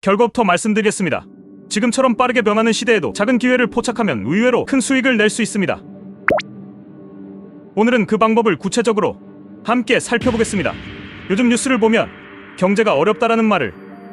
결과부터 말씀드리겠습니다. 지금처럼 빠르게 변하는 시대에도 작은 기회를 포착하면 의외로 큰 수익을 낼 수 있습니다. 오늘은 그 방법을 구체적으로 함께 살펴보겠습니다. 요즘 뉴스를 보면 경제가 어렵다라는 말을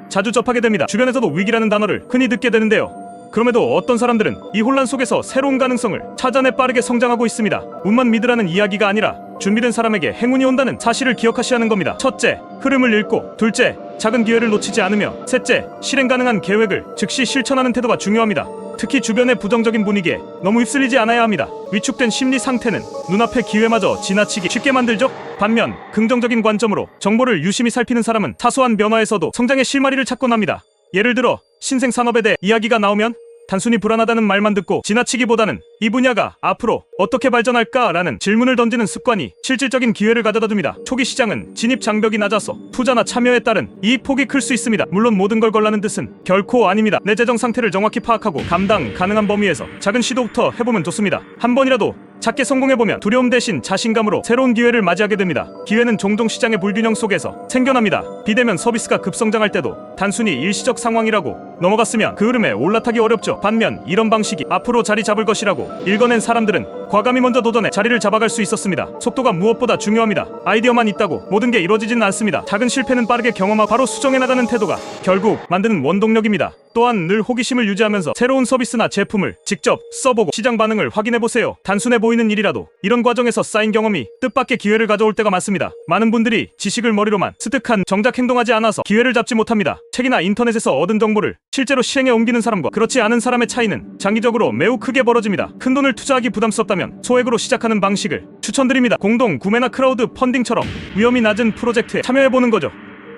자주 접하게 됩니다. 주변에서도 위기라는 단어를 흔히 듣게 되는데요. 그럼에도 어떤 사람들은 이 혼란 속에서 새로운 가능성을 찾아내 빠르게 성장하고 있습니다. 운만 믿으라는 이야기가 아니라 준비된 사람에게 행운이 온다는 사실을 기억하셔야 하는 겁니다. 첫째, 흐름을 읽고, 둘째, 작은 기회를 놓치지 않으며, 셋째, 실행 가능한 계획을 즉시 실천하는 태도가 중요합니다. 특히 주변의 부정적인 분위기에 너무 휩쓸리지 않아야 합니다. 위축된 심리 상태는 눈앞의 기회마저 지나치기 쉽게 만들죠. 반면 긍정적인 관점으로 정보를 유심히 살피는 사람은 사소한 변화에서도 성장의 실마리를 찾곤 합니다. 예를 들어 신생산업에 대해 이야기가 나오면 단순히 불안하다는 말만 듣고 지나치기보다는 이 분야가 앞으로 어떻게 발전할까라는 질문을 던지는 습관이 실질적인 기회를 가져다 줍니다. 초기 시장은 진입 장벽이 낮아서 투자나 참여에 따른 이익 폭이 클 수 있습니다. 물론 모든 걸 걸라는 뜻은 결코 아닙니다. 내 재정 상태를 정확히 파악하고 감당 가능한 범위에서 작은 시도부터 해보면 좋습니다. 한 번이라도 작게 성공해보면 두려움 대신 자신감으로 새로운 기회를 맞이하게 됩니다. 기회는 종종 시장의 불균형 속에서 생겨납니다. 비대면 서비스가 급성장할 때도 단순히 일시적 상황이라고 넘어갔으면 그 흐름에 올라타기 어렵죠. 반면 이런 방식이 앞으로 자리 잡을 것이라고 읽어낸 사람들은 과감히 먼저 도전해 자리를 잡아갈 수 있었습니다. 속도가 무엇보다 중요합니다. 아이디어만 있다고 모든 게 이루어지지는 않습니다. 작은 실패는 빠르게 경험하고 바로 수정해 나가는 태도가 결국 만드는 원동력입니다. 또한 늘 호기심을 유지하면서 새로운 서비스나 제품을 직접 써보고 시장 반응을 확인해보세요. 단순해 보이는 일이라도 이런 과정에서 쌓인 경험이 뜻밖의 기회를 가져올 때가 많습니다. 많은 분들이 지식을 머리로만 습득한 정작 행동하지 않아서 기회를 잡지 못합니다. 책이나 인터넷에서 얻은 정보를 실제로 실행에 옮기는 사람과 그렇지 않은 사람의 차이는 장기적으로 매우 크게 벌어집니다. 큰 돈을 투자하기 부담스럽다면 소액으로 시작하는 방식을 추천드립니다. 공동 구매나 크라우드 펀딩처럼 위험이 낮은 프로젝트에 참여해보는 거죠.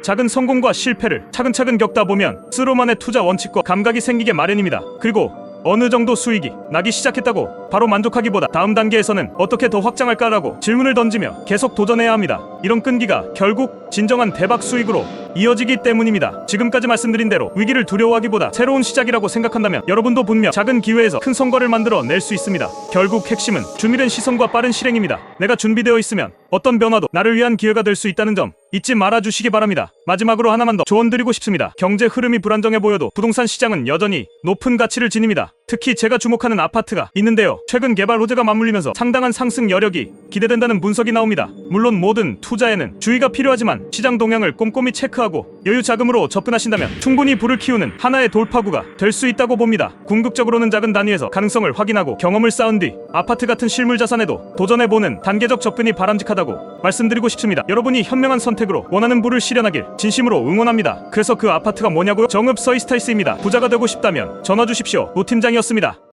작은 성공과 실패를 차근차근 겪다 보면 스스로만의 투자 원칙과 감각이 생기게 마련입니다. 그리고 어느 정도 수익이 나기 시작했다고 바로 만족하기보다 다음 단계에서는 어떻게 더 확장할까라고 질문을 던지며 계속 도전해야 합니다. 이런 끈기가 결국 진정한 대박 수익으로 이어지기 때문입니다. 지금까지 말씀드린 대로 위기를 두려워하기보다 새로운 시작이라고 생각한다면 여러분도 분명 작은 기회에서 큰 성과를 만들어 낼 수 있습니다. 결국 핵심은 준비된 시선과 빠른 실행입니다. 내가 준비되어 있으면 어떤 변화도 나를 위한 기회가 될 수 있다는 점 잊지 말아주시기 바랍니다. 마지막으로 하나만 더 조언 드리고 싶습니다. 경제 흐름이 불안정해 보여도 부동산 시장은 여전히 높은 가치를 지닙니다. 특히 제가 주목하는 아파트가 있는데요. 최근 개발 호재가 맞물리면서 상당한 상승 여력이 기대된다는 분석이 나옵니다. 물론 모든 투자에는 주의가 필요하지만 시장 동향을 꼼꼼히 체크하고 여유 자금으로 접근하신다면 충분히 불을 키우는 하나의 돌파구가 될 수 있다고 봅니다. 궁극적으로는 작은 단위에서 가능성을 확인하고 경험을 쌓은 뒤 아파트 같은 실물 자산에도 도전해보는 단계적 접근이 바람직하다고 말씀드리고 싶습니다. 여러분이 현명한 선택으로 원하는 부를 실현하길 진심으로 응원합니다. 그래서 그 아파트가 뭐냐고요? 정읍 서이스타이스입니다. 부자가 되고 싶다면 전화 주십시오. 노 팀장이었습니다.